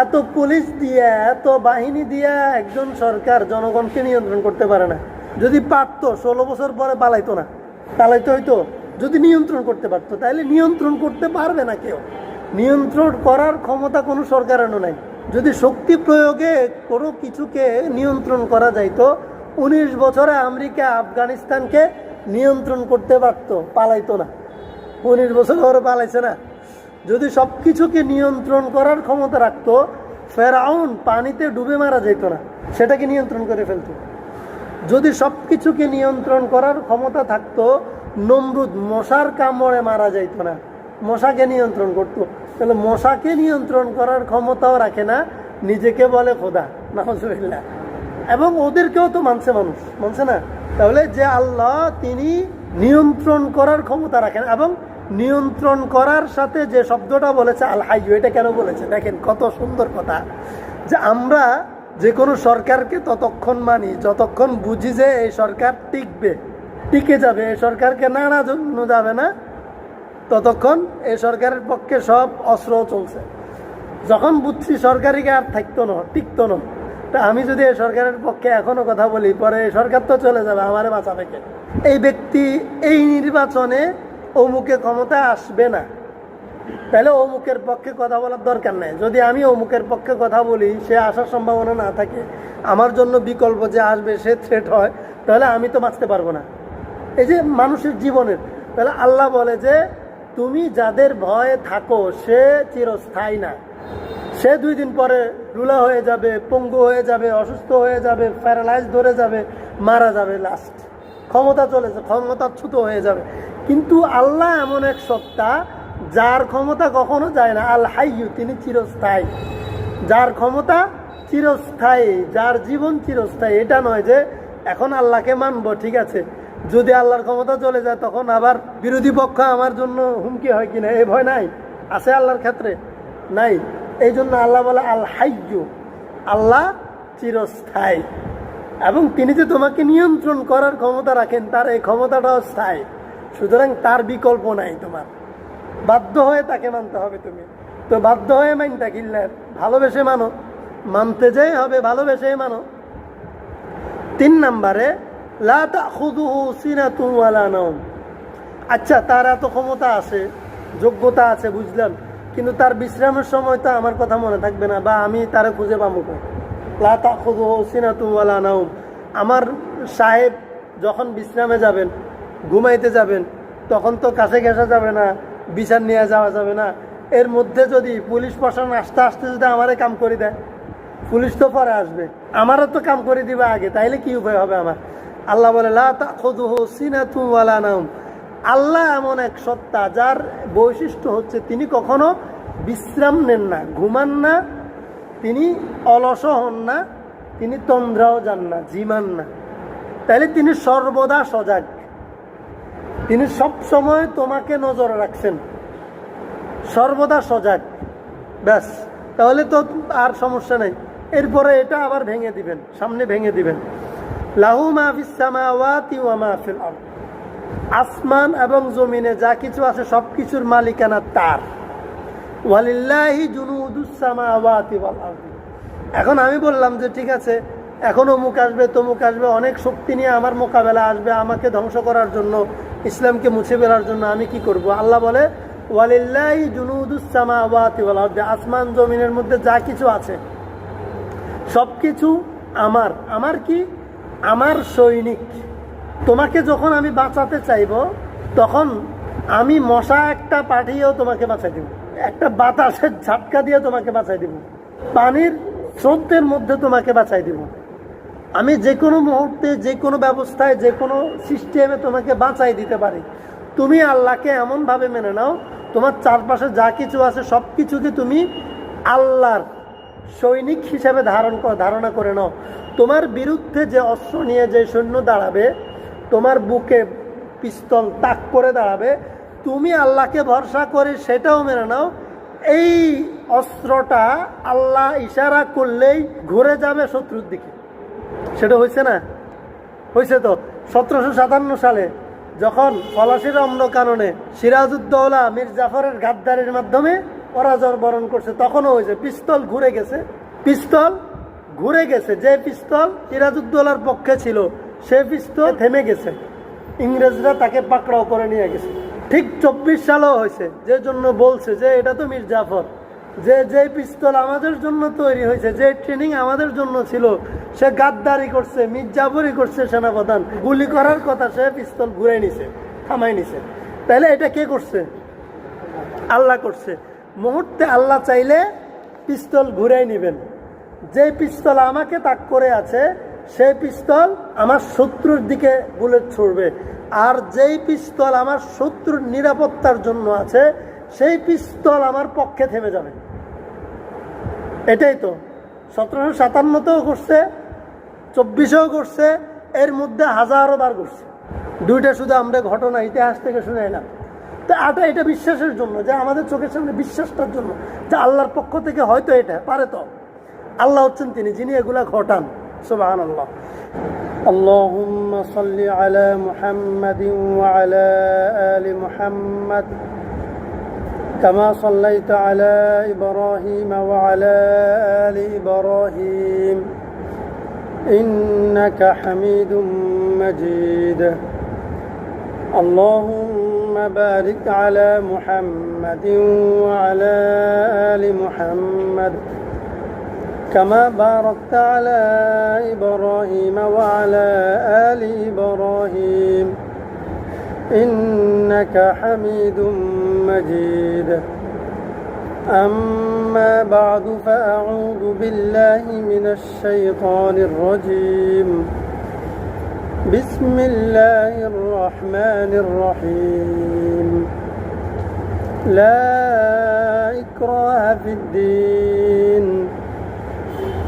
এত পুলিশ দিয়ে এত বাহিনী দিয়ে একজন সরকার জনগণকে নিয়ন্ত্রণ করতে পারে না। যদি পারতো 16 বছর পরে পালাইতো না, পালাইতে হইতো। যদি নিয়ন্ত্রণ করতে পারতো, তাহলে নিয়ন্ত্রণ করতে পারবে না কেউ। নিয়ন্ত্রণ করার ক্ষমতা কোনো সরকারেরও নাই। যদি শক্তি প্রয়োগে কোনো কিছুকে নিয়ন্ত্রণ করা যাইতো, 19 বছরে আমেরিকা আফগানিস্তানকে নিয়ন্ত্রণ করতে পারতো, পালাইতো না। 19 বছর পরে পালাইছে না। যদি সব কিছুকে নিয়ন্ত্রণ করার ক্ষমতা রাখতো, ফেরাউন পানিতে ডুবে মারা যেত না, সেটাকে নিয়ন্ত্রণ করে ফেলতো। যদি সব কিছুকে নিয়ন্ত্রণ করার ক্ষমতা থাকতো, নমরুদ মশার কামড়ে মারা যাইত না, মশাকে নিয়ন্ত্রণ করতো। তাহলে মশাকে নিয়ন্ত্রণ করার ক্ষমতাও রাখে না, নিজেকে বলে খোদা, নাউজুবিল্লাহ। এবং ওদেরকেও তো মানছে মানুষ, মানছে না? তাহলে যে আল্লাহ, তিনি নিয়ন্ত্রণ করার ক্ষমতা রাখেন। এবং নিয়ন্ত্রণ করার সাথে যে শব্দটা বলেছে আল হাইয়্যু, এটা কেন বলেছে দেখেন, কত সুন্দর কথা। যে আমরা যে কোনো সরকারকে ততক্ষণ মানি যতক্ষণ বুঝি যে এই সরকার টিকবে, টিকে যাবে, এই সরকারকে নাড়া যাবে না, ততক্ষণ এই সরকারের পক্ষে সব অস্ত্র চলছে। যখন বুঝছি সরকারিকে আর থাকতো না, টিকতো না, তা আমি যদি এই সরকারের পক্ষে এখনো কথা বলি, পরে এই সরকার তো চলে যাবে, আমারে বাঁচাবে কে? এই ব্যক্তি এই নির্বাচনে অমুকে ক্ষমতা আসবে না, তাহলে অমুকের পক্ষে কথা বলার দরকার নেই। যদি আমি অমুকের পক্ষে কথা বলি, সে আসার সম্ভাবনা না থাকে, আমার জন্য বিকল্প যে আসবে সে থ্রেট হয়, তাহলে আমি তো বাঁচতে পারবো না। এই যে মানুষের জীবনের, তাহলে আল্লাহ বলে যে তুমি যাদের ভয়ে থাকো সে চিরস্থায়ী না। সে 2 দিন পরে রুলা হয়ে যাবে, পঙ্গু হয়ে যাবে, অসুস্থ হয়ে যাবে, প্যারালাইজ ধরে যাবে, মারা যাবে, লাস্ট ক্ষমতা চলেছে, ক্ষমতাচ্যুত হয়ে যাবে। কিন্তু আল্লাহ এমন এক সত্তা যার ক্ষমতা কখনো যায় না। আল হাইয়্যু, তিনি চিরস্থায়ী, যার ক্ষমতা চিরস্থায়ী, যার জীবন চিরস্থায়ী। এটা নয় যে এখন আল্লাহকে মানবো, ঠিক আছে, যদি আল্লাহর ক্ষমতা চলে যায় তখন আবার বিরোধী পক্ষ আমার জন্য হুমকি হয় কিনা, এই ভয় নাই, আছে আল্লাহর ক্ষেত্রে? নাই। এই জন্য আল্লাহ বলে আল হাইয়্যু, আল্লাহ চিরস্থায়ী। এবং তিনি যে তোমাকে নিয়ন্ত্রণ করার ক্ষমতা রাখেন, তার এই ক্ষমতাটাও স্থায়ী। সুতরাং তার বিকল্প নাই, তোমার বাধ্য হয়ে তাকে মানতে হবে। তুমি তো বাধ্য হয়ে মানতে কিনলে, ভালোবেসে মানো, মানতে যেই হবে ভালোবেসেই মানো। 3 নম্বরে লা তাখুযুহু সিনাতুন ওয়ালা নাওম। আচ্ছা, তার এত ক্ষমতা আছে, যোগ্যতা আছে, বুঝলাম, কিন্তু তার বিশ্রামের সময় তো আমার কথা মনে থাকবে না, বা আমি তারে খুঁজে পাবো কই? লা তাখুযুহু সিনাতুন ওয়ালা নাওম। আমার সাহেব যখন বিশ্রামে যাবেন, ঘুমাইতে যাবেন, তখন তো কাছে ঘেঁষা যাবে না, বিচার নিয়ে যাওয়া যাবে না। এর মধ্যে যদি পুলিশ প্রশাসন আসতে আসতে যদি আমারে কাম করে দেয়, পুলিশ তো পরে আসবে, আমারও তো কাম করে দিবে আগে, তাইলে কি উপায় হবে আমার? আল্লাহ বলে লা তাখুযুহু সিনাতুন ওয়ালা নাওম। আল্লাহ এমন এক সত্তা যার বৈশিষ্ট্য হচ্ছে তিনি কখনো বিশ্রাম নেন না, ঘুমান না, তিনি অলস হন না, তিনি তন্দ্রাও যান না, জিমান না। তাইলে তিনি সর্বদা সজাগ, তিনি সব সময় তোমাকে নজর রাখছেন, সর্বদা সজাগ। ব্যাস, তাহলে তো আর সমস্যা নেই। এরপরে এটা আবার ভেঙে দিবেন, সামনে ভেঙে দিবেন। লাহু মা ফিস সামাওয়াতি ওয়া মা ফিল আরদ। আসমান এবং জমিনে যা কিছু আছে সব কিছুর মালিকানা তার। ওয়ালিল্লাহি জুনুদুস সামাওয়াতি ওয়াল আরদ। এখন আমি বললাম যে ঠিক আছে, এখন অমুক আসবে, তমুক আসবে, অনেক শক্তি নিয়ে আমার মোকাবেলা আসবে আমাকে ধ্বংস করার জন্য, ইসলামকে মুছে ফেলার জন্য, আমি কি করব? আল্লাহ বলে ওয়ালিল্লাহি জুনুদুস সামাওয়াতি ওয়াল আরদ। আসমান জমিনের মধ্যে যা কিছু আছে সব কিছু আমার। আমার কি? আমার সৈনিক। তোমাকে যখন আমি বাঁচাতে চাইব, তখন আমি মশা একটা পাঠিয়েও তোমাকে বাঁচাই দেব, একটা বাতাসের ঝাটকা দিয়ে তোমাকে বাঁচাই দেব, পানির স্রোতের মধ্যে তোমাকে বাঁচাই দেব। আমি যে কোনো মুহূর্তে, যে কোনো ব্যবস্থায়, যে কোনো সিস্টেমে তোমাকে বাঁচাই দিতে পারি। তুমি আল্লাহকে এমনভাবে মেনে নাও, তোমার চারপাশে যা কিছু আছে সব কিছুকে তুমি আল্লাহর সৈনিক হিসেবে ধারণা করে নাও। তোমার বিরুদ্ধে যে অস্ত্র নিয়ে যে সৈন্য দাঁড়াবে, তোমার বুকে পিস্তল তাক করে দাঁড়াবে, তুমি আল্লাহকে ভরসা করে সেটাও মেনে নাও। এই অস্ত্রটা আল্লাহ ইশারা করলেই ঘুরে যাবে শত্রুর দিকে। সেটা হয়েছে না? হয়েছে তো। 1757 সালে যখন পলাশির অম্ল কারণে সিরাজউদ্দৌলা মীর জাফরের গাদ্দারির মাধ্যমে পরাজয় বরণ করছে, তখনও হয়েছে পিস্তল ঘুরে গেছে, পিস্তল ঘুরে গেছে। যে পিস্তল সিরাজউদ্দৌলার পক্ষে ছিল সে পিস্তল থেমে গেছে, ইংরেজরা তাকে পাকড়াও করে নিয়ে গেছে। ঠিক 24 সালেও হয়েছে, যে জন্য বলছে যে এটা তো মীর জাফর, যে পিস্তল আমাদের জন্য তৈরি হয়েছে, যে ট্রেনিং আমাদের জন্য ছিল, সে গাদ্দারি করছে, মীর জাফরই করছে সেনাপ্রধান, গুলি করার কথা সে পিস্তল ঘুরে নিছে, থামাই নিছে। তাহলে এটা কে করছে? আল্লাহ করছে। মুহূর্তে আল্লাহ চাইলে পিস্তল ঘুরাই নেবেন। যে পিস্তল আমাকে তাক করে আছে সেই পিস্তল আমার শত্রুর দিকে বুলেট ছুড়বে, আর যেই পিস্তল আমার শত্রুর নিরাপত্তার জন্য আছে সেই পিস্তল আমার পক্ষে থেমে যাবে। এটাই তো 1757তেও করছে, 24-এও করছে, এর মধ্যে হাজারো বার করছে। দুইটা শুধু আমরা ঘটনা ইতিহাস থেকে শুনে এলাম। তো এটা বিশ্বাসের জন্য, যে আমাদের চোখের সামনে বিশ্বাসটার জন্য যে আল্লাহর পক্ষ থেকে হয়তো এটা পারে। তো আল্লাহ হচ্ছেন তিনি যিনি এগুলা ঘটান। সুবহানাল্লাহ। আল্লাহুম্মা সাল্লি আলা মুহাম্মাদিন ওয়া আলা আলি মুহাম্মাদ কামা সাল্লাইতা আলা ইব্রাহিম ওয়া আলা আলি ইব্রাহিম ইন্নাকা হামিদুম মাজিদ। আল্লাহুম্মা বারিক আলা মুহাম্মাদিন ওয়া আলা আলি মুহাম্মাদ كما باركت على إبراهيم وعلى آل إبراهيم إنك حميد مجيد. أما بعد فأعوذ بالله من الشيطان الرجيم. بسم الله الرحمن الرحيم. لا إكراه في الدين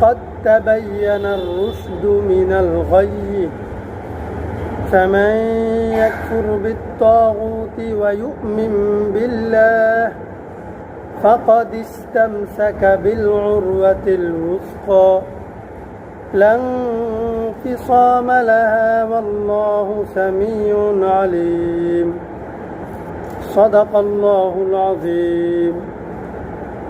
قد تبين الرشد من الغي فمن يكفر بالطاغوت ويؤمن بالله فقد استمسك بالعروة الوثقى لا انفصام لها والله سميع عليم. صدق الله العظيم.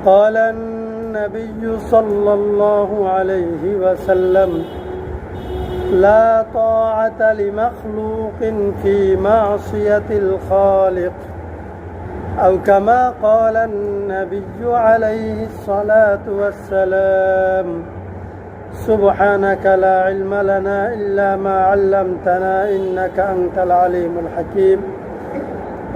قال النبي صلى الله عليه وسلم لا طاعة لمخلوق في معصية الخالق أو كما قال النبي عليه الصلاة والسلام. سبحانك لا علم لنا إلا ما علمتنا إنك أنت العليم الحكيم.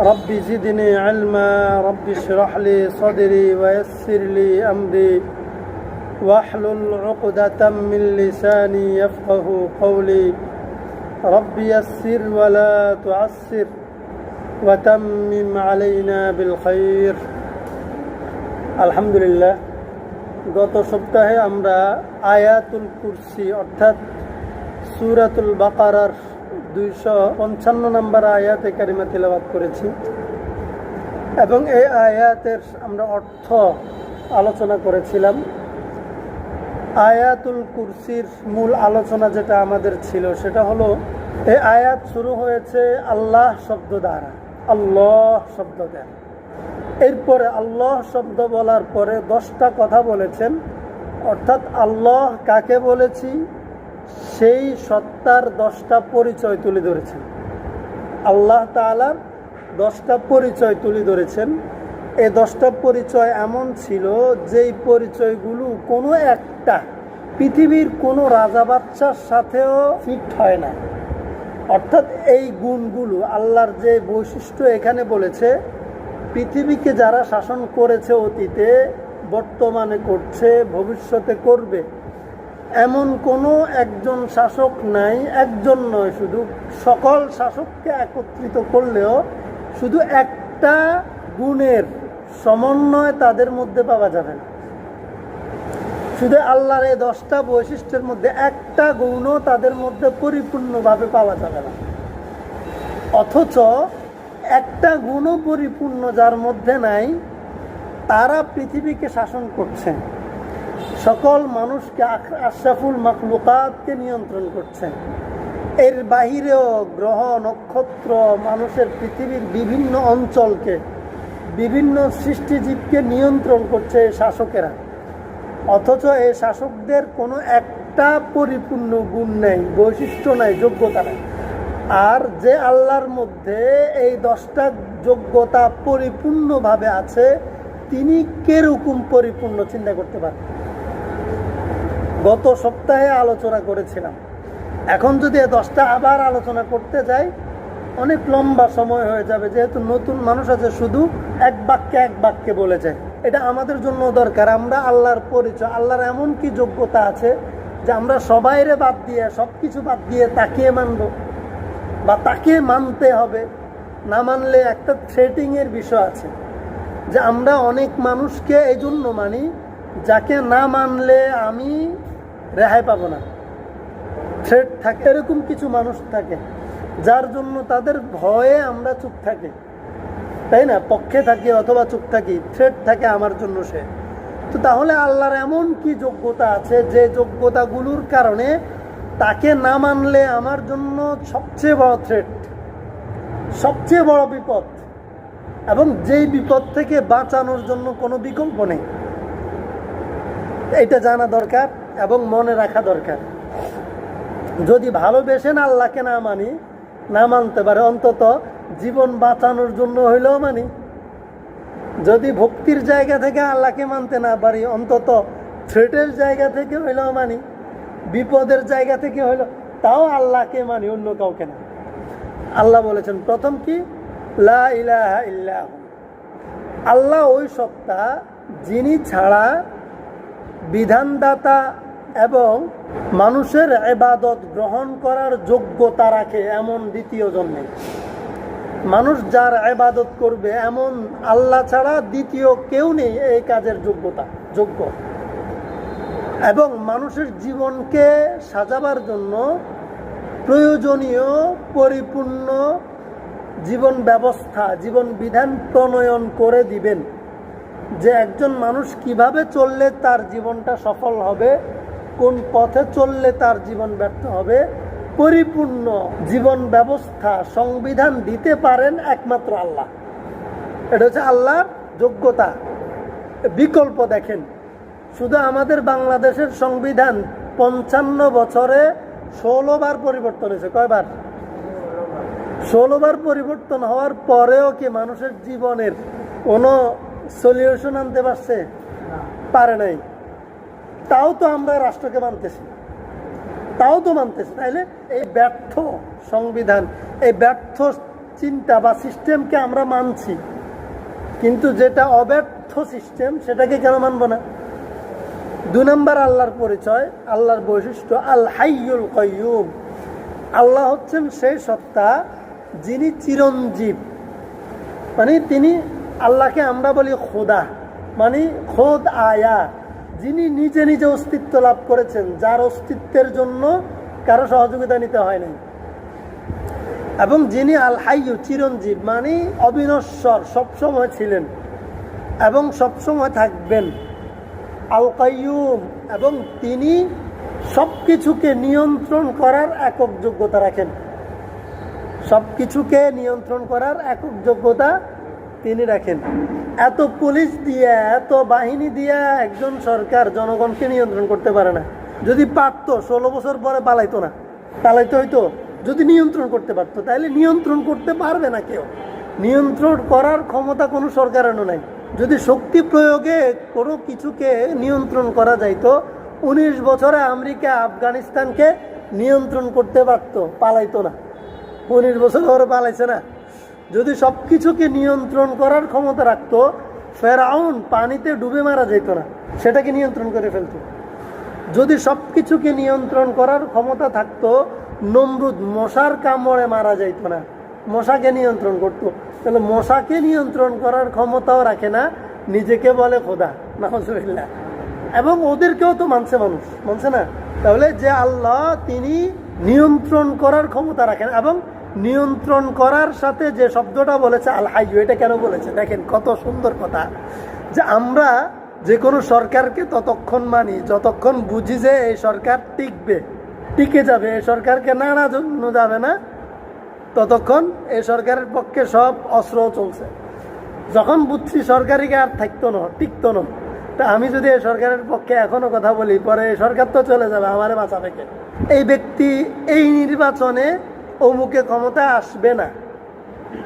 رب زدني علما رب اشرح لي صدري ويسر لي أمري واحلل عقدة من لساني يفقه قولي. رب يسر ولا تعسر وتمم علينا بالخير. আলহামদুলিল্লাহ, গত সপ্তাহে আমরা আয়াতুল কুরসি অর্থাৎ সূরাতুল বাকারার 255 নম্বর আয়াতে কারিমা তিলাওয়াত করেছি এবং এই আয়াতের আমরা অর্থ আলোচনা করেছিলাম। আয়াতুল কুরসির মূল আলোচনা যেটা আমাদের ছিল সেটা হলো, এই আয়াত শুরু হয়েছে আল্লাহ শব্দ দ্বারা, আল্লাহ শব্দ দ্বারা। এরপরে আল্লাহ শব্দ বলার পরে 10টা কথা বলেছেন, অর্থাৎ আল্লাহ কাকে বলেছি সেই সত্তার 10টা পরিচয় তুলে ধরেছেন। আল্লাহ তাআলার 10টা পরিচয় তুলে ধরেছেন। এই 10টা পরিচয় এমন ছিল যেই পরিচয়গুলো কোনো একটা পৃথিবীর কোনো রাজা বাদশার সাথেও ফিট হয় না। অর্থাৎ এই গুণগুলো আল্লাহর যে বৈশিষ্ট্য এখানে বলেছে, পৃথিবীকে যারা শাসন করেছে অতীতে, বর্তমানে করছে, ভবিষ্যতে করবে, এমন কোনো একজন শাসক নাই, একজন নয়, শুধু সকল শাসককে একত্রিত করলেও শুধু একটা গুণের সমন্বয় তাদের মধ্যে পাওয়া যাবে না। শুধু আল্লাহর এই 10টা বৈশিষ্ট্যের মধ্যে একটা গুণও তাদের মধ্যে পরিপূর্ণভাবে পাওয়া যাবে না। অথচ একটা গুণও পরিপূর্ণ যার মধ্যে নাই, তারা পৃথিবীকে শাসন করছে, সকল মানুষকে, আশরাফুল মাখলুকাতকে নিয়ন্ত্রণ করছে। এর বাহিরেও গ্রহ নক্ষত্র, মানুষের পৃথিবীর বিভিন্ন অঞ্চলকে বিভিন্ন সৃষ্টিজীবকে নিয়ন্ত্রণ করছে এই শাসকেরা, অথচ এই শাসকদের কোনো একটা পরিপূর্ণ গুণ নেই, বৈশিষ্ট্য নাই, যোগ্যতা নেই। আর যে আল্লাহর মধ্যে এই 10টা যোগ্যতা পরিপূর্ণভাবে আছে, তিনি কিরকম পরিপূর্ণ চিন্তা করতে পারেন। গত সপ্তাহে আলোচনা করেছিলাম। এখন যদি এই 10টা আবার আলোচনা করতে যাই অনেক লম্বা সময় হয়ে যাবে, যেহেতু নতুন মানুষ আছে, শুধু এক বাক্যে বলে যায়। এটা আমাদের জন্য দরকার। আমরা আল্লাহর পরিচয়, আল্লাহর এমন কি যোগ্যতা আছে যে আমরা সবাইরে বাদ দিয়ে, সব কিছু বাদ দিয়ে তাকে মানব, বা তাকে মানতে হবে। না মানলে একটা থ্রেটিংয়ের বিষয় আছে, যে আমরা অনেক মানুষকে এই জন্য মানি যাকে না মানলে আমি রেহাই পাবো না, থ্রেট থাকে। এরকম কিছু মানুষ থাকে যার জন্য তাদের ভয়ে আমরা চুপ থাকি, তাই না? পক্ষে থাকি অথবা চুপ থাকি, থ্রেট থাকে আমার জন্য সে। তো তাহলে আল্লাহর এমন কি যোগ্যতা আছে যে যোগ্যতাগুলোর কারণে তাকে না মানলে আমার জন্য সবচেয়ে বড় থ্রেট, সবচেয়ে বড় বিপদ, এবং যেই বিপদ থেকে বাঁচানোর জন্য কোনো বিকল্প নেই। এটা জানা দরকার এবং মনে রাখা দরকার। যদি ভালোবেসেন আল্লাহকে না মানি, না মানতে পারে, অন্তত জীবন বাঁচানোর জন্য হইলেও মানি। যদি ভক্তির জায়গা থেকে আল্লাহকে মানতে না পারি, অন্তত থ্রেটের জায়গা থেকে হইলেও মানি, বিপদের জায়গা থেকে হইলেও, তাও আল্লাহকে মানি, অন্য কাউকে না। আল্লাহ বলেছেন প্রথম কি, লা ইলাহা ইল্লাহু, আল্লাহ ওই সত্তা যিনি ছাড়া বিধানদাতা এবং মানুষের ইবাদত গ্রহণ করার যোগ্যতা রাখে এমন দ্বিতীয় জন নেই। মানুষ যার ইবাদত করবে এমন আল্লাহ ছাড়া দ্বিতীয় কেউ নেই এই কাজের যোগ্য। এবং মানুষের জীবনকে সাজাবার জন্য প্রয়োজনীয় পরিপূর্ণ জীবন ব্যবস্থা, জীবন বিধান প্রণয়ন করে দিবেন, যে একজন মানুষ কিভাবে চললে তার জীবনটা সফল হবে, কোন পথে চললে তার জীবন ব্যর্থ হবে। পরিপূর্ণ জীবন ব্যবস্থা, সংবিধান দিতে পারেন একমাত্র আল্লাহ। এটা হচ্ছে আল্লাহর যোগ্যতা। বিকল্প দেখেন, শুধু আমাদের বাংলাদেশের সংবিধান 55 বছরে 16 বার পরিবর্তন হয়েছে। কয়বার? 16 বার পরিবর্তন হওয়ার পরেও কি মানুষের জীবনের কোনো সলিউশন আনতে পারছে? পারে নাই। তাও তো আমরা রাষ্ট্রকে মানতেছি, তাইলে এই ব্যর্থ সংবিধান, এই ব্যর্থ চিন্তা বা সিস্টেমকে আমরা মানছি, কিন্তু যেটা অব্যর্থ সিস্টেম সেটাকে কেন মানব না? 2 নম্বর আল্লাহর পরিচয়, আল্লাহর বৈশিষ্ট্য, আল হাইয়ুল কাইয়ুম। আল্লাহ হচ্ছেন সেই সত্তা যিনি চিরঞ্জীব, মানে তিনি, আল্লাহকে আমরা বলি খোদা, মানে খোদ আয়া, যিনি নিজে নিজে অস্তিত্ব লাভ করেছেন, যার অস্তিত্বের জন্য কারো সহযোগিতা নিতে হয় নাই। এবং যিনি আল হাইয়ু, চিরঞ্জীব, মানে অবিনশ্বর, সবসময় ছিলেন এবং সবসময় থাকবেন। আল কাইয়ুম, এবং তিনি সব কিছুকে নিয়ন্ত্রণ করার একক যোগ্যতা রাখেন। সব কিছুকে নিয়ন্ত্রণ করার একক যোগ্যতা তিনি রাখেন। এত পুলিশ দিয়ে, এত বাহিনী দিয়ে একজন সরকার জনগণকে নিয়ন্ত্রণ করতে পারে না। যদি পারতো 16 বছর পরে পালাইতে হইতো। যদি নিয়ন্ত্রণ করতে পারতো, তাহলে নিয়ন্ত্রণ করতে পারবে না কেউ। নিয়ন্ত্রণ করার ক্ষমতা কোনো সরকারেরও নাই। যদি শক্তি প্রয়োগে কোনো কিছুকে নিয়ন্ত্রণ করা যাইতো, 19 বছরে আমেরিকা আফগানিস্তানকে নিয়ন্ত্রণ করতে পারতো, পালাইতো না। 19 বছর ধরে পালাইছে না। যদি সব কিছুকে নিয়ন্ত্রণ করার ক্ষমতা রাখতো, ফেরাউন পানিতে ডুবে মারা যেত না, সেটাকে নিয়ন্ত্রণ করে ফেলতো। যদি সব কিছুকে নিয়ন্ত্রণ করার ক্ষমতা থাকতো, নমরুদ মশার কামড়ে মারা যাইত না, মশাকে নিয়ন্ত্রণ করতো। তাহলে মশাকে নিয়ন্ত্রণ করার ক্ষমতাও রাখে না, নিজেকে বলে খোদা, নাউজুবিল্লাহ। এবং ওদেরকেও তো মানছে মানুষ, মানছে না? তাহলে যে আল্লাহ, তিনি নিয়ন্ত্রণ করার ক্ষমতা রাখেন। এবং নিয়ন্ত্রণ করার সাথে যে শব্দটা বলেছে আল হাইয়ু, এটা কেন বলেছে? দেখেন কত সুন্দর কথা, যে আমরা যে কোনো সরকারকে ততক্ষণ মানি যতক্ষণ বুঝি যে এই সরকার টিকে যাবে, এই সরকারকে নাড়া যাবে না, ততক্ষণ এই সরকারের পক্ষে সব অস্ত্র চলছে। যখন বুঝছি সরকারিকে আর থাকতো না, টিকতো না, তা আমি যদি এই সরকারের পক্ষে এখনো কথা বলি, পরে এই সরকার তো চলে যাবে, আমারে বাঁচাবে কে? এই ব্যক্তি এই নির্বাচনে অমুকে ক্ষমতা আসবে না,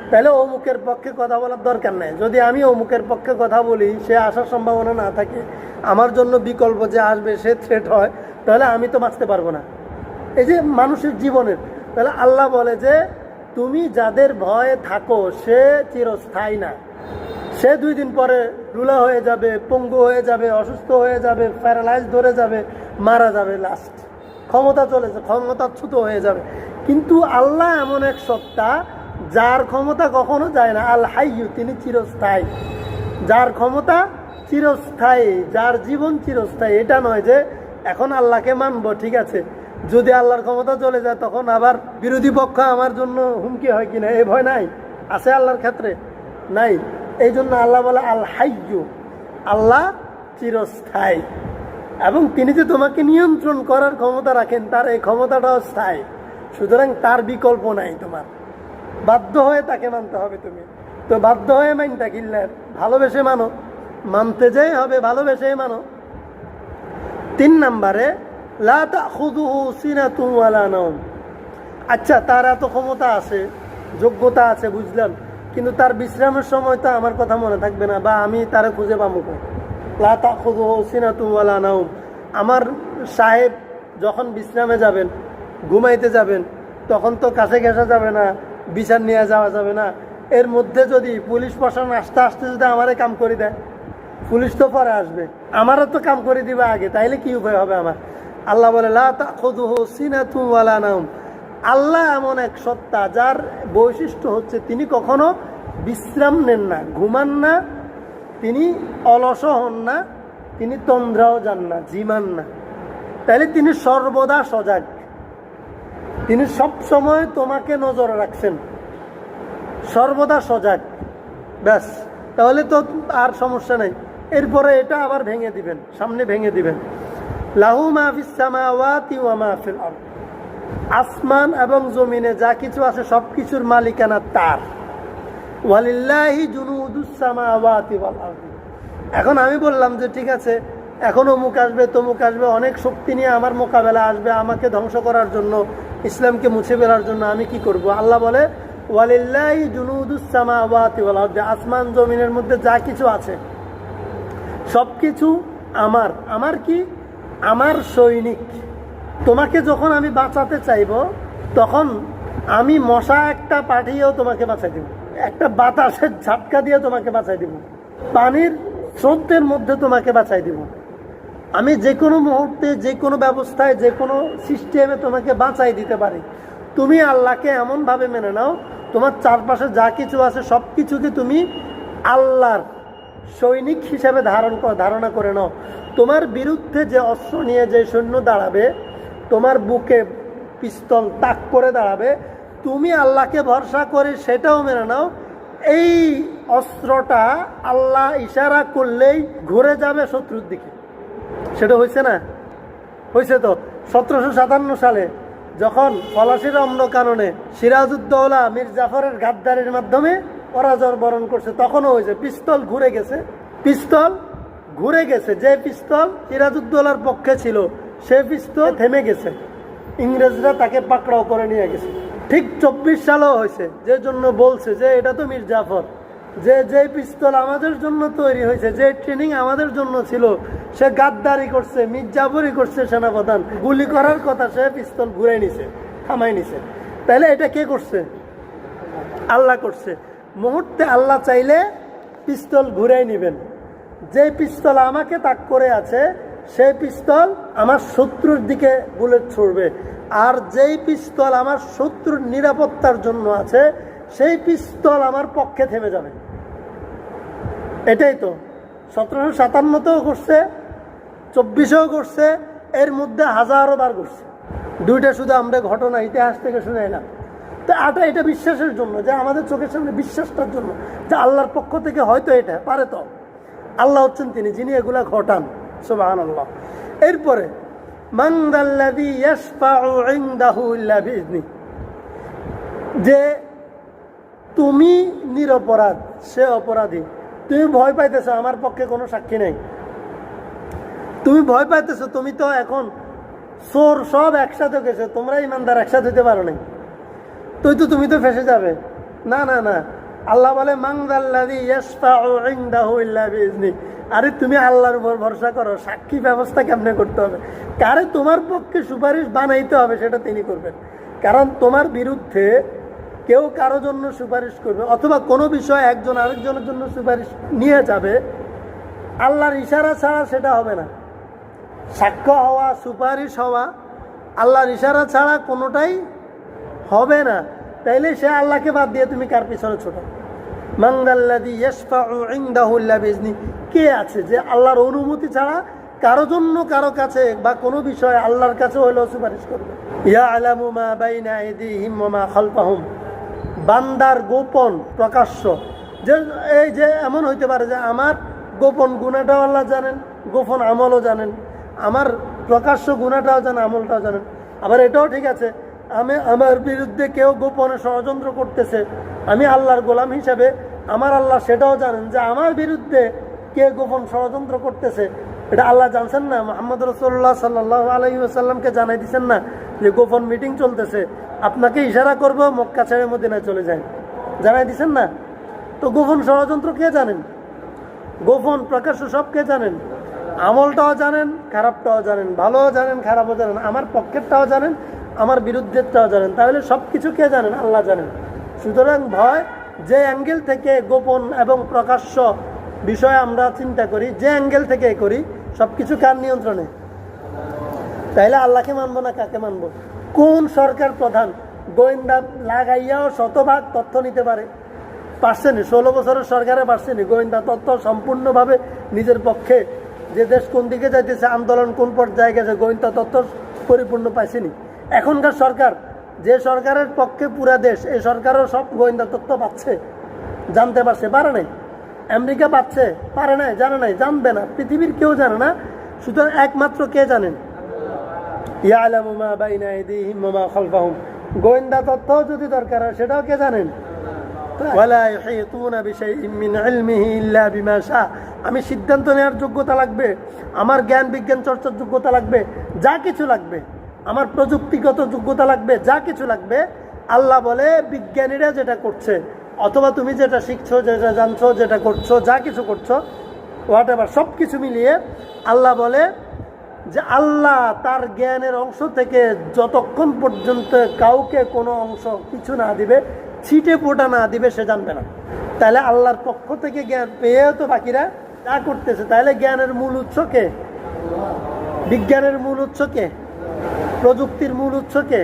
তাহলে অমুকের পক্ষে কথা বলার দরকার নেই। যদি আমি অমুকের পক্ষে কথা বলি, সে আসার সম্ভাবনা না থাকে, আমার জন্য বিকল্প যে আসবে সে থ্রেট হয়, তাহলে আমি তো বাঁচতে পারবো না। এই যে মানুষের জীবনের, তাহলে আল্লাহ বলে যে তুমি যাদের ভয়ে থাকো সে চিরস্থায়ী না, সে 2 দিন পরে রুলা হয়ে যাবে, পঙ্গু হয়ে যাবে, অসুস্থ হয়ে যাবে, প্যারালাইজ ধরে যাবে, মারা যাবে, লাস্ট ক্ষমতা চলেছে, ক্ষমতাচ্যুত হয়ে যাবে। কিন্তু আল্লাহ এমন এক সত্তা যার ক্ষমতা কখনো যায় না। আল হাইয়ু, তিনি চিরস্থায়ী, যার ক্ষমতা চিরস্থায়ী, যার জীবন চিরস্থায়ী। এটা নয় যে এখন আল্লাহকে মানবো, ঠিক আছে, যদি আল্লাহর ক্ষমতা চলে যায় তখন আবার বিরোধী পক্ষ আমার জন্য হুমকি হয় কিনা, এই ভয় নাই, আছে আল্লাহর ক্ষেত্রে? নাই। এই জন্য আল্লাহ বলে আল হাইয়ু, আল্লাহ চিরস্থায়ী, এবং তিনি যে তোমাকে নিয়ন্ত্রণ করার ক্ষমতা রাখেন, তার এই ক্ষমতাটাও স্থায়ী। সুতরাং তার বিকল্প নাই, তোমার বাধ্য হয়ে তাকে মানতে হবে। তুমি তো বাধ্য হয়ে মানটা কিনলে, ভালোবেসে মানো, মানতে যেই হবে ভালোবেসেই মানো। 3 নম্বরে লা তাখুযুহু সিনাতুন ওয়ালা নাওম। আচ্ছা, তার এত ক্ষমতা আছে, যোগ্যতা আছে, বুঝলাম, কিন্তু তার বিশ্রামের সময় তো আমার কথা মনে থাকবে না, বা আমি তারে খুঁজে পাবো কই? লা তাখুযুহু সিনাতুন ওয়ালা নাওম। আমার সাহেব যখন বিশ্রামে যাবেন, ঘুমাইতে যাবেন, তখন তো কাছে ঘেঁষা যাবে না, বিচার নিয়ে যাওয়া যাবে না। এর মধ্যে যদি পুলিশ প্রশাসন আসতে আসতে যদি আমারে কাম করে দেয়, পুলিশ তো পরে আসবে, আমারও তো কাম করে দিবে আগে, তাইলে কি উপায় হবে আমার? আল্লাহ বলে লা তাখুযুহু সিনাতুন ওয়ালা নাওম। আল্লাহ এমন এক সত্তা যার বৈশিষ্ট্য হচ্ছে তিনি কখনো বিশ্রাম নেন না, ঘুমান না, তিনি অলস হন না, তিনি তন্দ্রাও যান না, জিমান না। তাইলে তিনি সর্বদা সজাগ, তিনি সব সময় তোমাকে নজর রাখছেন, সর্বদা সজাগ। ব্যাস, তাহলে তো আর সমস্যা নাই। এরপরে এটা আবার ভেঙে দিবেন, সামনে ভেঙে দিবেন। লাহু মা ফিস সামাওয়াতি ওয়া মা ফিল আরদ। আসমান এবং জমিনে যা কিছু আছে সব কিছুর মালিকানা তার। ওয়ালিল্লাহি জুনুদুস সামাওয়াতি ওয়াল আরদ। এখন আমি বললাম যে ঠিক আছে, এখন অমুক আসবে, তমুক আসবে, অনেক শক্তি নিয়ে আমার মোকাবেলা আসবে আমাকে ধ্বংস করার জন্য, ইসলামকে মুছে ফেলার জন্য, আমি কি করব? আল্লাহ বলে ওয়ালিল্লাহি জুনুদুস সামাওয়াতি ওয়াল আরদ। আসমান জমিনের মধ্যে যা কিছু আছে সব কিছু আমার। আমার কি? আমার সৈনিক। তোমাকে যখন আমি বাঁচাতে চাইব, তখন আমি মশা একটা পাঠিয়েও তোমাকে বাঁচাই দেব, একটা বাতাসের ঝাটকা দিয়ে তোমাকে বাঁচাই দেব, পানির স্রোতের মধ্যে তোমাকে বাঁচাই দেব। আমি যে কোনো মুহূর্তে, যে কোনো ব্যবস্থায়, যে কোনো সিস্টেমে তোমাকে বাঁচাই দিতে পারি। তুমি আল্লাহকে এমনভাবে মেনে নাও, তোমার চারপাশে যা কিছু আছে সব কিছুকে তুমি আল্লাহর সৈনিক হিসেবে ধারণা করে নাও। তোমার বিরুদ্ধে যে অস্ত্র নিয়ে যে সৈন্য দাঁড়াবে, তোমার বুকে পিস্তল তাক করে দাঁড়াবে, তুমি আল্লাহকে ভরসা করে সেটাও মেনে নাও। এই অস্ত্রটা আল্লাহ ইশারা করলেই ঘুরে যাবে শত্রুর দিকে। সেটা হয়েছে না? হয়েছে তো। 1757 সালে যখন পলাশির অম্ল কারণে সিরাজউদ্দৌলা মীর জাফরের গাদ্দারির মাধ্যমে পরাজয় বরণ করছে, তখনও হয়েছে, পিস্তল ঘুরে গেছে, পিস্তল ঘুরে গেছে। যে পিস্তল সিরাজউদ্দৌলার পক্ষে ছিল সে পিস্তল থেমে গেছে, ইংরেজরা তাকে পাকড়াও করে নিয়ে গেছে। ঠিক 24 সালেও হয়েছে, যে জন্য বলছে যে এটা তো মীর জাফর, যে পিস্তল আমাদের জন্য তৈরি হয়েছে, যে ট্রেনিং আমাদের জন্য ছিল, সে গাদ্দারি করছে, মীর জাফরই করছে সেনাপ্রধান, গুলি করার কথা, সে পিস্তল ঘুরে নিছে, থামাই নিছে। তাহলে এটা কে করছে? আল্লাহ করছে। মুহূর্তে আল্লাহ চাইলে পিস্তল ঘুরাই নেবেন। যে পিস্তল আমাকে তাক করে আছে সেই পিস্তল আমার শত্রুর দিকে বুলেট ছুড়বে, আর যেই পিস্তল আমার শত্রুর নিরাপত্তার জন্য আছে সেই পিস্তল আমার পক্ষে থেমে যাবে। এটাই তো 1757তেও করছে, 24-এও করছে, এর মধ্যে হাজারো বার করছে। দুইটা শুধু আমরা ঘটনা ইতিহাস থেকে শুনে এলাম। তো এটা বিশ্বাসের জন্য, যে আমাদের চোখের সামনে বিশ্বাসটার জন্য যে আল্লাহর পক্ষ থেকে হয়তো এটা পারে। তো আল্লাহ হচ্ছেন তিনি যিনি এগুলা ঘটান। সুবহানাল্লাহ। এরপরে মান যাল্লাযী ইয়াশফাউ ইনদাহু ইল্লা বিইذনি। যে তুমি নিরপরাধ, সে অপরাধী, তুমি ভয় পাইতেছো, আমার পক্ষে কোনো সাক্ষী নেই। তুমি ভয় পাইতেছো, তুমি তো এখন চোর সব একসাথে গেছে, তোমরা ইমানদার একসাথে হইতে পারো নাই, তুমি তো ফেসে যাবে। না না না, আল্লাহ বলে মানদাল্লাযী ইয়াশফাউ ইনদাহু ইল্লা বিইজনি। আরে তুমি আল্লাহর উপর ভরসা করো, সাক্ষী ব্যবস্থা কেমনে করতে হবে, কারে তোমার পক্ষে সুপারিশ বানাইতে হবে সেটা তিনি করবেন। কারণ তোমার বিরুদ্ধে কেউ কারো জন্য সুপারিশ করবে অথবা কোনো বিষয় একজন আরেকজনের জন্য সুপারিশ নিয়ে যাবে, আল্লাহর ইশারা ছাড়া সেটা হবে না। সাক্ষ্য হওয়া, সুপারিশ হওয়া আল্লাহর ইশারা ছাড়া কোনোটাই হবে না। তাইলে সে আল্লাহকে বাদ দিয়ে তুমি কার পিছনে ছোটো? মানদাল্লাযী ইয়াশফাউ ইনদাহু ইল্লা বিইজনি, কে আছে যে আল্লাহর অনুমতি ছাড়া কারো জন্য কারো কাছে বা কোনো বিষয়ে আল্লাহর কাছে হলেও সুপারিশ করবে? ইয়ালামু মা বাইনা আইদিহিম ওয়া মা খালফাহুম, বান্দার গোপন প্রকাশ্য, যে এই যে এমন হইতে পারে যে আমার গোপন গুনাহটাও আল্লাহ জানেন, গোপন আমলও জানেন, আমার প্রকাশ্য গুনাহটাও জানেন, আমলটাও জানেন। আবার এটাও ঠিক আছে, আমার বিরুদ্ধে কেউ গোপনে ষড়যন্ত্র করতেছে, আমি আল্লাহর গোলাম হিসাবে আমার আল্লাহ সেটাও জানেন যে আমার বিরুদ্ধে কে গোপন ষড়যন্ত্র করতেছে। এটা আল্লাহ জানছেন না? মুহাম্মদ রাসূলুল্লাহ সাল্লাল্লাহু আলাইহি ওয়াসাল্লামকে জানাই দিচ্ছেন না যে গোপন মিটিং চলতেছে, আপনাকে ইশারা করবো মক্কা ছেড়ে মদিনায় চলে যায়, জানাই দিচ্ছেন না? তো গোপন ষড়যন্ত্র কে জানেন? গোপন প্রকাশ্য সব কে জানেন? আমলটাও জানেন, খারাপটাও জানেন, ভালোও জানেন, খারাপও জানেন, আমার পক্ষেরটাও জানেন, আমার বিরুদ্ধেরটাও জানেন। তাহলে সব কিছু কে জানেন? আল্লাহ জানেন। সুতরাং ভয় যে অ্যাঙ্গেল থেকে গোপন এবং প্রকাশ্য বিষয় আমরা চিন্তা করি, যে অ্যাঙ্গেল থেকে করি, সব কিছু কার নিয়ন্ত্রণে? তাইলে আল্লাহকে মানবো না কাকে মানবো? কোন সরকার প্রধান গোয়েন্দা লাগাইয়াও শতভাগ তথ্য নিতে পারে? পারছেনি? 16 বছরের সরকারে পারছেনি গোয়েন্দা তথ্য সম্পূর্ণভাবে নিজের পক্ষে, যে দেশ কোন দিকে যাইতেছে, আন্দোলন কোন পর্যায়ে গেছে, গোয়েন্দা তথ্য পরিপূর্ণ পাইছেনি। এখনকার সরকার, যে সরকারের পক্ষে পুরা দেশ, এই সরকারও সব গোয়েন্দা তথ্য পাচ্ছে, জানতে পারছে? পারে নাই। আমেরিকা পাচ্ছে? পারে নাই, জানে নাই, জানবে না, পৃথিবীর কেউ জানে না। সুতরাং একমাত্র কে জানেন? ইয়ালামু মা বাইনা আইদিহিম ওয়া মা খালফাহুম, গোয়েন্দা তথ্য যদি দরকার হয় সেটাও কে জানেন? ওয়ালা ইহিতুনা বিশাইইন মিন ইলমিহি ইল্লা বিমা শা, আমি সিদ্ধান্ত নেওয়ার যোগ্যতা লাগবে, আমার জ্ঞান বিজ্ঞান চর্চার যোগ্যতা লাগবে, যা কিছু লাগবে, আমার প্রযুক্তিগত যোগ্যতা লাগবে, যা কিছু লাগবে, আল্লাহ বলে বিজ্ঞানীরা যেটা করছে অথবা তুমি যেটা শিখছো, যেটা জানছো, যেটা করছো, যা কিছু করছো, হোয়াট এভার, সব কিছু মিলিয়ে আল্লাহ বলে যে আল্লাহ তার জ্ঞানের অংশ থেকে যতক্ষণ পর্যন্ত কাউকে কোনো অংশ কিছু না দিবে, ছিটে ফোটা না দিবে, সে জানবে না। তাহলে আল্লাহর পক্ষ থেকে জ্ঞান পেয়েও তো বাকিরা যা করতেছে, তাহলে জ্ঞানের মূল উৎস কে? বিজ্ঞানের মূল উৎস কে? প্রযুক্তির মূল উৎস কে?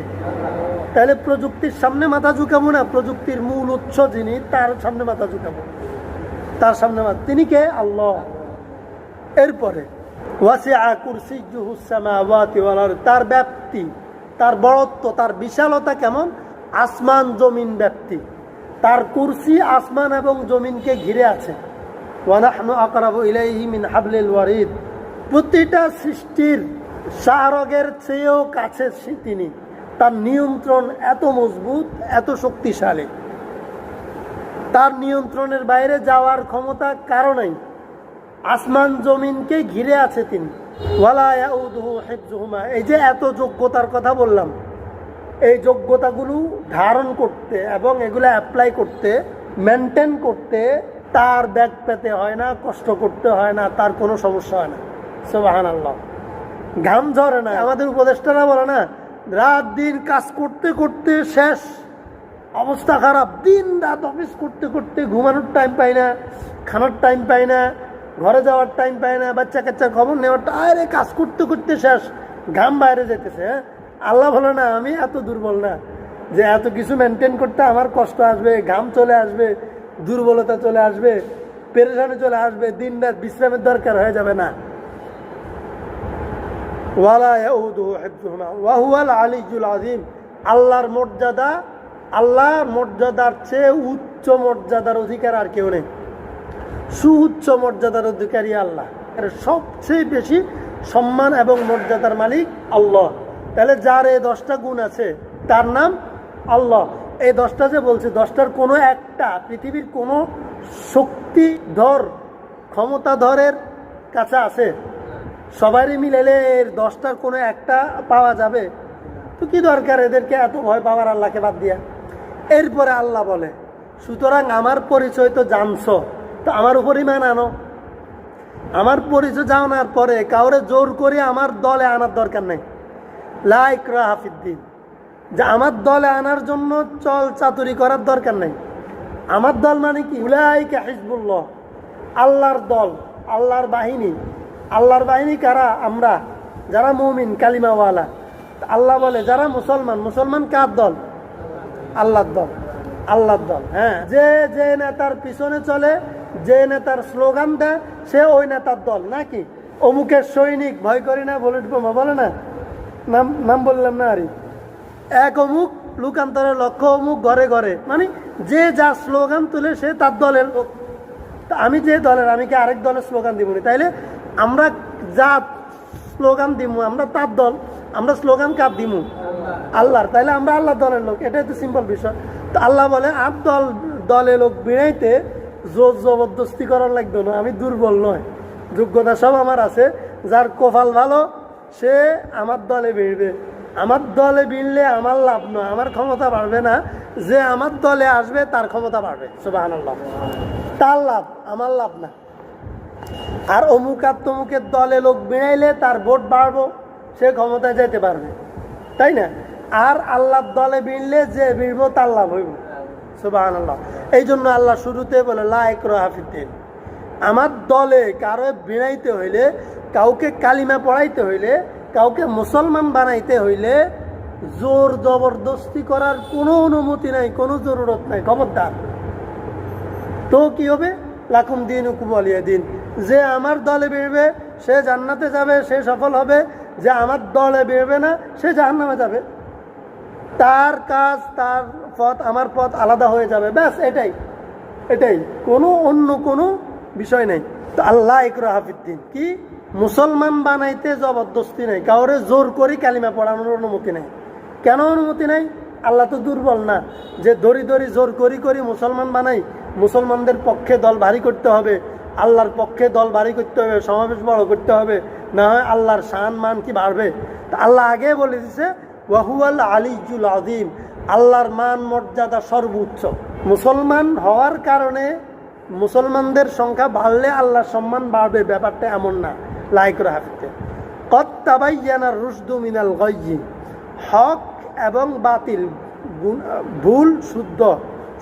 তাহলে প্রযুক্তির সামনে মাথা ঝুঁকাবো না, প্রযুক্তির মূল উৎস যিনি, তার সামনে মাথা ঝুঁকাবো। তার সামনে মাথা, তিনি কে? আল্লাহ। এরপরে ওয়াসিআ কুরসিয়্যুহুস সামাওয়াতি ওয়াল আরদ, তার ব্যাপ্তি, তার বড়ত্ব, তার বিশালতা কেমন? আসমান জমিন ব্যাপ্তি। তার কুরসি আসমান এবং জমিনকে ঘিরে আছে। ওয়া নাহনু আকরাবু ইলাইহি মিন হাবলিল ওয়ারিদ, প্রতিটা সৃষ্টির শাহরগের চেয়েও কাছে তিনি। তার নিয়ন্ত্রণ এত মজবুত, এত শক্তিশালী, তার নিয়ন্ত্রণের বাইরে যাওয়ার ক্ষমতা কারো নাই। আসমান জমিনকে ঘিরে আছে তিনি। ওয়ালা ইয়াউদুহু হিফযুহুমা, এই যে এত যোগ্যতার কথা বললাম, এই যোগ্যতাগুলো ধারণ করতে এবং এগুলো অ্যাপ্লাই করতে, মেনটেন করতে তার ব্যাগ পেতে হয় না, কষ্ট করতে হয় না, তার কোনো সমস্যা হয় না। সুবহানাল্লাহ। ঘাম ঝরে না। আমাদের উপদেষ্টারা বলে না, রাত দিন কাজ করতে করতে শেষ, অবস্থা খারাপ, দিন রাত অফিস করতে করতে ঘুমানোর টাইম পাই না, খানার টাইম পাই না, ঘরে যাওয়ার টাইম পাই না, বাচ্চা কাচ্চার খবর নেওয়ার, আরে কাজ করতে করতে শেষ, ঘাম বাইরে যেতেছে। হ্যাঁ, আল্লাহ বলে না, আমি এত দুর্বল না যে এত কিছু মেনটেন করতে আমার কষ্ট আসবে, ঘাম চলে আসবে, দুর্বলতা চলে আসবে, পেরেশানি চলে আসবে, দিন রাত বিশ্রামের দরকার হয়ে যাবে না। ওয়ালা ইয়াউদুহু হিফযুহুমা ওয়া হুয়াল আলিয়্যুল আযীম, আল্লাহর মর্যাদা, আল্লাহর মর্যাদার চেয়ে উচ্চ মর্যাদার অধিকার আর কেউ নেই। সুউচ্চ মর্যাদার অধিকারী আল্লাহ, সবচেয়ে বেশি সম্মান এবং মর্যাদার মালিক আল্লাহ। তাহলে যার এই 10টা গুণ আছে তার নাম আল্লাহ। এই 10টা যে বলছে 10টার কোনো একটা পৃথিবীর কোনো শক্তিধর ক্ষমতাধরের কাছে আছে? সবারই মিলাইলে এর 10টার কোনো একটা পাওয়া যাবে? তো কি দরকার এদেরকে এত ভয় পাওয়ার আল্লাহকে বাদ দিয়া? এরপরে আল্লাহ বলে, সুতরাং আমার পরিচয় তো জানছো, তো আমার উপর ঈমান আনো। আমার পরিচয় জানার পরে কাউরে জোর করে আমার দলে আনার দরকার নেই। লা ইকরাহা ফিদ্দিন, যে আমার দলে আনার জন্য চল চাতুরি করার দরকার নেই। আমার দল মানে কি? উলাইকা হিজবুল্লাহ, আল্লাহর দল, আল্লাহর বাহিনী। আল্লাহর বাহিনী কারা? আমরা যারা মুমিন কালিমাওয়ালা। আল্লাহ বলে যারা মুসলমান, মুসলমান কার দল? আল্লাহর দল, আল্লাহর দল। হ্যাঁ, যে যে নেতার পিছনে চলে, যে নেতার স্লোগান দেয়, সে ওই নেতার দল। নাকি অমুকের সৈনিক, ভয় করি না, বুলেট বোমা বলে না, নাম নাম বললাম না আরে, এক অমুক লোকান্তরে লক্ষ্য অমুক ঘরে ঘরে, মানে যে যা স্লোগান তুলে সে তার দলের লোক। আমি যে দলের, আমি কি আরেক দলের স্লোগান দিব না? তাইলে আমরা যা স্লোগান দিব আমরা তার দল, আমরা স্লোগান কার দিব? আল্লাহর। তাইলে আমরা আল্লাহ দলের লোক, এটাই তো সিম্পল বিষয়। তো আল্লাহ বলে আর দলে লোক বিড়াইতে জোর জবরদস্তি করার লাগবে না, আমি দুর্বল নয়, যোগ্যতা সব আমার আছে। যার কপাল ভালো সে আমার দলে ভিড়বে। আমার দলে ভিড়লে আমার লাভ নয়, আমার ক্ষমতা বাড়বে না। যে আমার দলে আসবে তার ক্ষমতা বাড়বে, সুবহানাল্লাহ, তার লাভ, আমার লাভ না। আর অমুক আর তমুকের দলে লোক বেড়াইলে তার ভোট বাড়বো, সে ক্ষমতায় যেতে পারবে, তাই না? আর আল্লাহর দলে ভিড়লে যে ভিড়বো তার লাভ হইব, সুবহানাল্লাহ। এই জন্য আল্লাহ শুরুতে বলে লা ইকরাহা ফিদ্দিন। আমার দলে কারো বেড়াইতে হইলে, কাউকে কালিমা পড়াইতে হইলে, কাউকে মুসলমান বানাইতে হইলে জোর জবরদস্তি করার কোনো অনুমতি নাই, কোনো জরুরত নাই, খবরদার। তো কি হবে? লাকুম দীনুকুম ওয়ালিয়া দিন। যে আমার দলে বেরবে সে জান্নাতে যাবে, সে সফল হবে। যে আমার দলে বেরবে না সে জাহান্নামে যাবে। তার কাজ, তার পথ, আমার পথ আলাদা হয়ে যাবে, ব্যাস, এটাই এটাই, কোনো অন্য কোনো বিষয় নেই। তো আল্লাহ ইকরাহা ফিদ্দিন কি? মুসলমান বানাইতে জবরদস্তি নেই, কাউরে জোর করি কালিমা পড়ানোর অনুমতি নেই। কেন অনুমতি নেই? আল্লাহ তো দুর্বল না যে দড়ি দড়ি জোর করি করি মুসলমান বানাই। মুসলমানদের পক্ষে দল ভারী করতে হবে, আল্লাহর পক্ষে দল ভারী করতে হবে, সমাবেশ বড় করতে হবে, না হয় আল্লাহর শান মান কি বাড়বে? তা আল্লাহ আগে বলে দিছে ওয়াহুয়াল আলিয়্যুল আযীম, আল্লাহর মান মর্যাদা সর্বোচ্চ। মুসলমান হওয়ার কারণে মুসলমানদের সংখ্যা বাড়লে আল্লাহর সম্মান বাড়বে, ব্যাপারটা এমন না। লা ইকরাহা ফিদ্দিন, ক্বাদ তাবায়্যানা রুশদু মিনাল গায়্যি, হক এবং বাতিল, ভুল শুদ্ধ,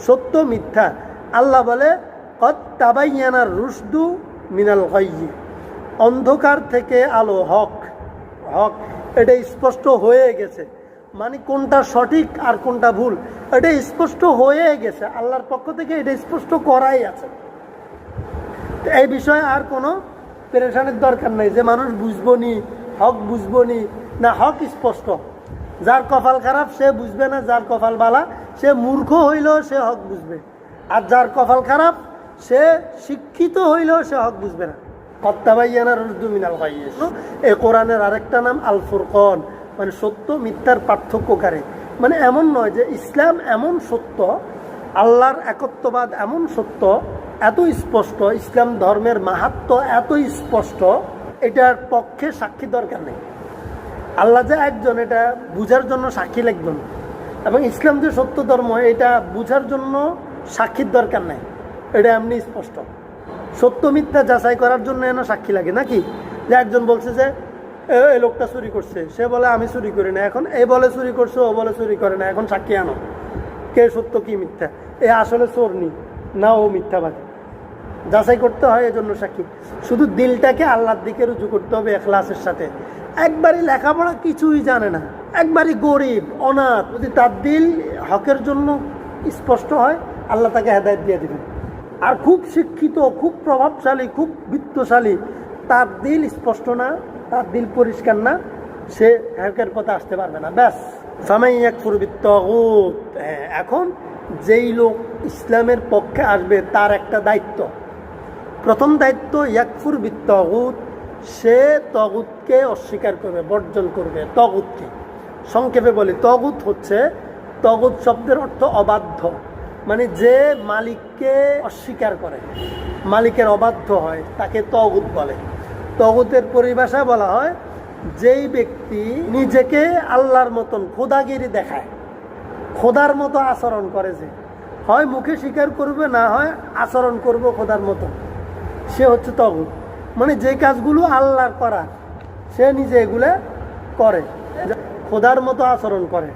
সত্য মিথ্যা। আল্লাহ বলে ক্বাদ তাবায়্যানা রুশদু মিনাল গায়্যি, অন্ধকার থেকে আলো, হক, হক এটা স্পষ্ট হয়ে গেছে। মানে কোনটা সঠিক আর কোনটা ভুল এটা স্পষ্ট হয়ে গেছে, আল্লাহর পক্ষ থেকে এটা স্পষ্ট করাই আছে। এই বিষয়ে আর কোনো পেরেশানির দরকার নেই যে মানুষ বুঝবো নি, হক বুঝবো নি, না, হক স্পষ্ট। যার কপাল খারাপ সে বুঝবে না, যার কপাল বালা সে মূর্খ হইলেও সে হক বুঝবে, আর যার কপাল খারাপ সে শিক্ষিত হইলেও সে হক বুঝবে না। কত্তাবাইয়ানা রুশদু মিনাল গায়্যি, এই কোরআনের আরেকটা নাম আল ফুরকান, মানে সত্য মিথ্যার পার্থক্যকারী। মানে এমন নয় যে ইসলাম এমন সত্য, আল্লাহর একত্ববাদ এমন সত্য, এত স্পষ্ট, ইসলাম ধর্মের মাহাত্ম্য এত স্পষ্ট, এটার পক্ষে সাক্ষী দরকার নেই। আল্লাহ যে একজন এটা বুঝার জন্য সাক্ষী লাগবে না, এবং ইসলাম যে সত্য ধর্ম এটা বুঝার জন্য সাক্ষীর দরকার নেই, এটা এমনি স্পষ্ট। সত্য মিথ্যা যাচাই করার জন্য এনে সাক্ষী লাগে নাকি? যে একজন বলছে যে এই লোকটা চুরি করছে, সে বলে আমি চুরি করি না, এখন এ বলে চুরি করছে, ও বলে চুরি করে না, এখন সাক্ষী আনো, কে সত্য কি মিথ্যা। এ আসলে চোর নি না ও মিথ্যাবাদী, যাচাই করতে হয়, এজন্য সাক্ষী। শুধু দিলটাকে আল্লাহর দিকে রুজু করতে হবে ইখলাসের সাথে। একবারই লেখাপড়া কিছুই জানে না, একবারই গরিব অনাথ, যদি তার দিল হকের জন্য স্পষ্ট হয় আল্লাহ তাকে হেদায়েত দিয়ে দেবেন। আর খুব শিক্ষিত, খুব প্রভাবশালী, খুব বিত্তশালী, তার দিল স্পষ্ট না, তার দিল পরিষ্কার না, সে হকের পথে আসতে পারবে না, ব্যাস। ফামান ইয়াকফুর বিত্তাগুত, এখন যেই লোক ইসলামের পক্ষে আসবে তার একটা দায়িত্ব, প্রথম দায়িত্ব ইয়াকফুর বিত্তাগুত, সে তগুতকে অস্বীকার করবে, বর্জন করবে। তগুতকে সংক্ষেপে বলি, তগুত হচ্ছে তগুত শব্দের অর্থ অবাধ্য, মানে যে মালিককে অস্বীকার করে, মালিকের অবাধ্য হয় তাকে তগুত বলে। তগুতের পরিভাষা বলা হয় যেই ব্যক্তি নিজেকে আল্লাহর মতন খোদাগিরি দেখায়, খোদার মতো আচরণ করে, যে হয় মুখে স্বীকার করবে, না হয় আচরণ করবে খোদার মতো, সে হচ্ছে তগুত। মানে যে কাজগুলো আল্লাহর করা সে নিজে এগুলা করে, খোদার মতো আচরণ করে,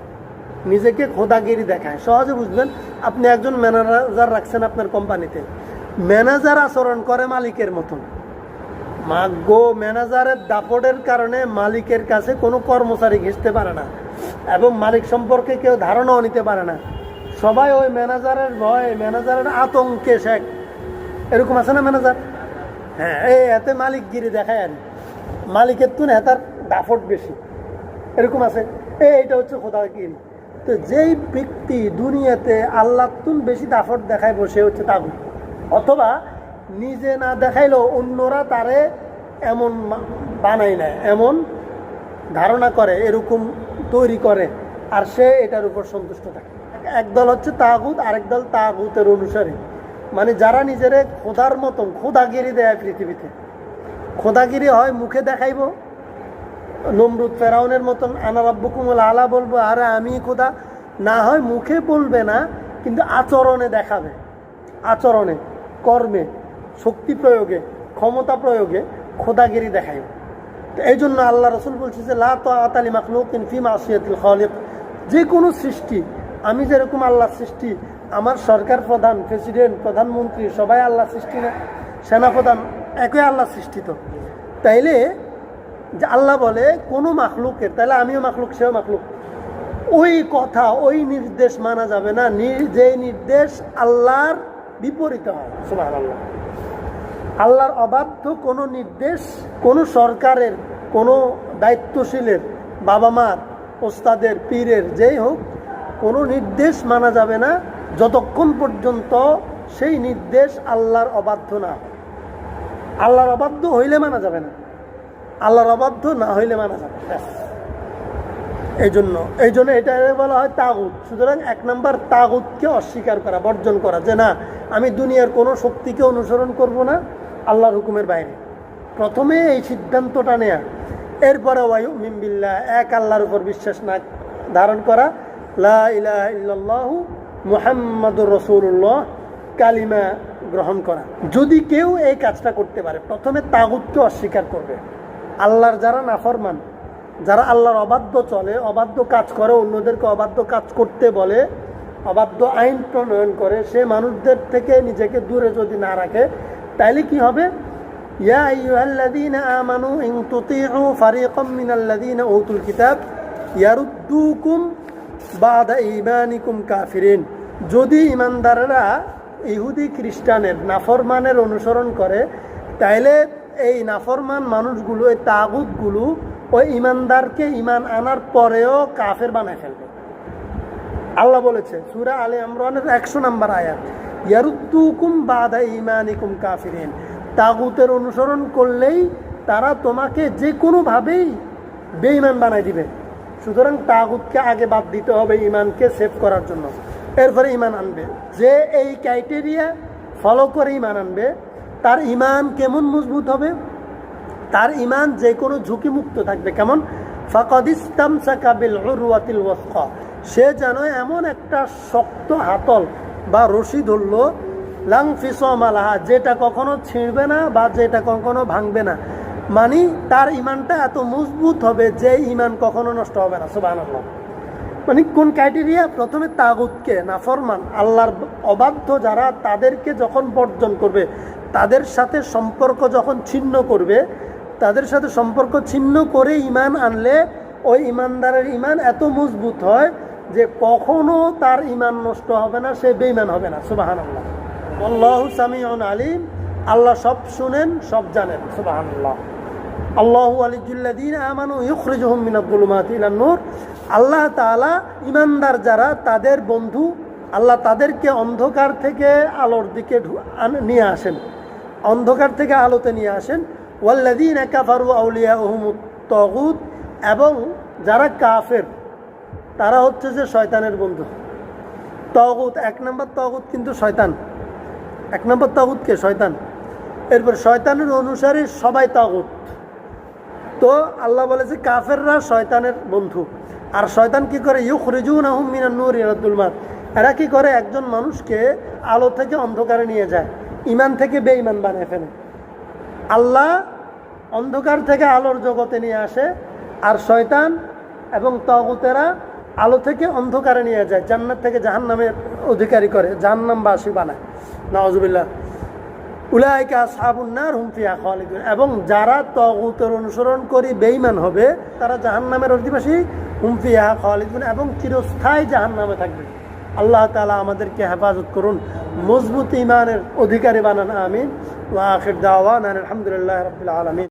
নিজেকে খোদাগিরি দেখায়। সহজে বুঝবেন, আপনি একজন ম্যানেজার রাখছেন আপনার কোম্পানিতে, ম্যানেজার আচরণ করে মালিকের মতন। মাগো, ম্যানেজারের দাপটের কারণে মালিকের কাছে কোনো কর্মচারী ঘেঁষতে পারে না, এবং মালিক সম্পর্কে কেউ ধারণাও নিতে পারে না। সবাই ওই ম্যানেজারের ভয়, ম্যানেজারের আতঙ্কে শেখ। এরকম আছে না ম্যানেজার? হ্যাঁ, এতে মালিকগিরি দেখায়, আর মালিকের তুন তার দাপট বেশি, এরকম আছে। এইটা হচ্ছে খোদাগিরি। তো যেই ব্যক্তি দুনিয়াতে আল্লাহ তুন বেশি দাপট দেখায় বসে হচ্ছে তাগুত, অথবা নিজে না দেখাইলেও অন্যরা তারে এমন বানাই নেয়, এমন ধারণা করে, এরকম তৈরি করে, আর সে এটার উপর সন্তুষ্ট থাকে। একদল হচ্ছে তাগুত, আরেক দল তাগুতের অনুসারী, মানে যারা নিজেরে খোদার মতন খোদাগিরি দেয় পৃথিবীতে। খোদাগিরি হয় মুখে দেখাইব, নমরুদ ফেরাউনের মতন আনা রাব্বুকুমুল আলা বলবো, আরে আমি খোদা, না হয় মুখে বলবে না কিন্তু আচরণে দেখাবে, আচরণে, কর্মে, শক্তি প্রয়োগে, ক্ষমতা প্রয়োগে খোদাগিরি দেখাইব। তো এই জন্য আল্লাহ রসুল বলছে যে লা তাআতা লি মাখলুকিন ফি মাসিয়াতিল খালিক। যে কোনো সৃষ্টি, আমি যেরকম আল্লাহর সৃষ্টি, আমার সরকার প্রধান, প্রেসিডেন্ট, প্রধানমন্ত্রী সবাই আল্লাহর সৃষ্টি না, সেনাপ্রধান একই আল্লাহর সৃষ্টি। তো তাইলে যে আল্লাহ বলে কোনো মাখলুকের, তাহলে আমিও মাখলুক, সেও মাখলুক, ওই কথা, ওই নির্দেশ মানা যাবে না যে নির্দেশ আল্লাহর বিপরীত হয়। সুবহানাল্লাহ। আল্লাহর অবাধ্য কোনো নির্দেশ, কোনো সরকারের, কোনো দায়িত্বশীলের, বাবা মার, ওস্তাদের, পীরের, যেই হোক, কোনো নির্দেশ মানা যাবে না যতক্ষণ পর্যন্ত সেই নির্দেশ আল্লাহর অবাধ্য না হয়। আল্লাহর অবাধ্য হইলে মানা যাবে না, আল্লাহর অবাধ্য না হইলে মানা যাবে। এই জন্য এটা বলা হয় তাগুত। সুতরাং 1 নম্বর তাগুতকে অস্বীকার করা, বর্জন করা, যে না, আমি দুনিয়ার কোনো শক্তিকে অনুসরণ করব না আল্লাহর হুকুমের বাইরে। প্রথমে এই সিদ্ধান্তটা নেয়া, এরপরে ওয়ায়ুমিন বিল্লাহ, এক আল্লাহর উপর বিশ্বাস না ধারণ করা, লা ইলাহা ইল্লাল্লাহু মুহাম্মাদুর রাসূলুল্লাহ কালিমা গ্রহণ করা। যদি কেউ এই কাজটা করতে পারে, প্রথমে তাগুতকে অস্বীকার করবে। আল্লাহর যারা নাফরমান, যারা আল্লাহর অবাধ্য চলে, অবাধ্য কাজ করে, অন্যদেরকে অবাধ্য কাজ করতে বলে, অবাধ্য আইন প্রণয়ন করে, সে মানুষদের থেকে নিজেকে দূরে যদি না রাখে, তাইলে কি হবে? ইয়া আইয়ুহাল্লাযীনা আমানু ইন তুতিউ ফারীকাম মিনাল্লাযীনা উতুল কিতাব ইয়ারুদ্দুকুম বাদা ঈমানিকুম কাফিরিন। যদি ইমানদাররা ইহুদি খ্রিস্টানের নাফরমানের অনুসরণ করে, তাইলে এই নাফরমান মানুষগুলো, এই তাগুতগুলো ওই ইমানদারকে ইমান আনার পরেও কাফের বানায় ফেলবে। আল্লাহ বলেছে সূরা আলে ইমরানের 100 নম্বর আয়াত, ইয়ারুদ্দুকুম বাদা ঈমানিকুম কাফিরিন। তাগুতের অনুসরণ করলেই তারা তোমাকে যে কোনোভাবেই বেঈমান বানায় দিবে। সুতরাং তাগুতকে আগে বাদ দিতে হবে ইমানকে সেভ করার জন্য, এরপরে ইমান আনবে। যে এই ক্রাইটেরিয়া ফলো করে ইমান আনবে, তার ইমান কেমন মজবুত হবে? তার ইমান যে কোনো ঝুঁকিমুক্ত থাকবে। কেমন? ফাকাদিস্তামসাকা বিল উরওয়াতিল ওয়াসকা, সে যেন এমন একটা শক্ত হাতল বা রশি ধরল, লাং ফিসমা লাহা, যেটা কখনো ছিঁড়বে না বা যেটা কখনো ভাঙবে না। মানে তার ইমানটা এত মজবুত হবে যে ইমান কখনো নষ্ট হবে না। সুবহানাল্লাহ। মানে কোন ক্রাইটেরিয়া? প্রথমে তাগুতকে, নাফরমান, আল্লাহর অবাধ্য যারা, তাদেরকে যখন বর্জন করবে, তাদের সাথে সম্পর্ক যখন ছিন্ন করবে, তাদের সাথে সম্পর্ক ছিন্ন করে ইমান আনলে ওই ইমানদারের ইমান এত মজবুত হয় যে কখনো তার ইমান নষ্ট হবে না, সে বেঈমান হবে না। সুবহানাল্লাহ। আল্লাহু সামিউন আলিম, আল্লাহ সব শুনেন, সব জানেন। সুবহানাল্লাহ। আল্লাহু ওয়ালিয়্যুল্লাযীনা আমানু ইউখরিজুহুম মিনাজ-যুলুমাতি ইলান-নূর। আল্লাহ তাআলা ইমানদার যারা, তাদের বন্ধু, আল্লাহ তাদেরকে অন্ধকার থেকে আলোর দিকে নিয়ে আসেন, অন্ধকার থেকে আলোতে নিয়ে আসেন। ওয়াল্লাযীনা কাফারু আউলিয়াউহুমুত তাগুত, এবং যারা কাফের তারা হচ্ছে যে শয়তানের বন্ধু। তাগুত, 1 নম্বর তাগুত কিন্তু শয়তান। 1 নম্বর তাগুত কে? শয়তান। এরপর শয়তানের অনুসারী সবাই তাগুত। তো আল্লাহ বলে যে কাফেররা শয়তানের বন্ধু। আর শয়তান কি করে? ইউখরিজুনাহুম মিনান নূর ইলা যুলমাত। এরা কি করে? একজন মানুষকে আলো থেকে অন্ধকারে নিয়ে যায়, ঈমান থেকে বেঈমান বানিয়ে ফেলে। আল্লাহ অন্ধকার থেকে আলোর জগতে নিয়ে আসে, আর শয়তান এবং তাগুতেরা আলো থেকে অন্ধকারে নিয়ে যায়, জান্নাত থেকে জাহান্নামের অধিকারী করে, জাহান্নামবাসী বানায়। নাউযুবিল্লাহ। উলাইকা আসহাবুন নার হুম ফিহা খালিদুন। এবং যারা তাগুতের অনুসরণ করে বেঈমান হবে তারা জাহান্নামের অধিবাসী, হুম ফিহা খালিদুন, এবং চিরস্থায়ী জাহান্নামে থাকবে। আল্লাহ তাআলা আমাদেরকে হেফাজত করুন, মজবুত ঈমানের অধিকারী বানান। আমিন। ওয়া আখির দাওয়ানা আলহামদুলিল্লাহি রাব্বিল আলামিন।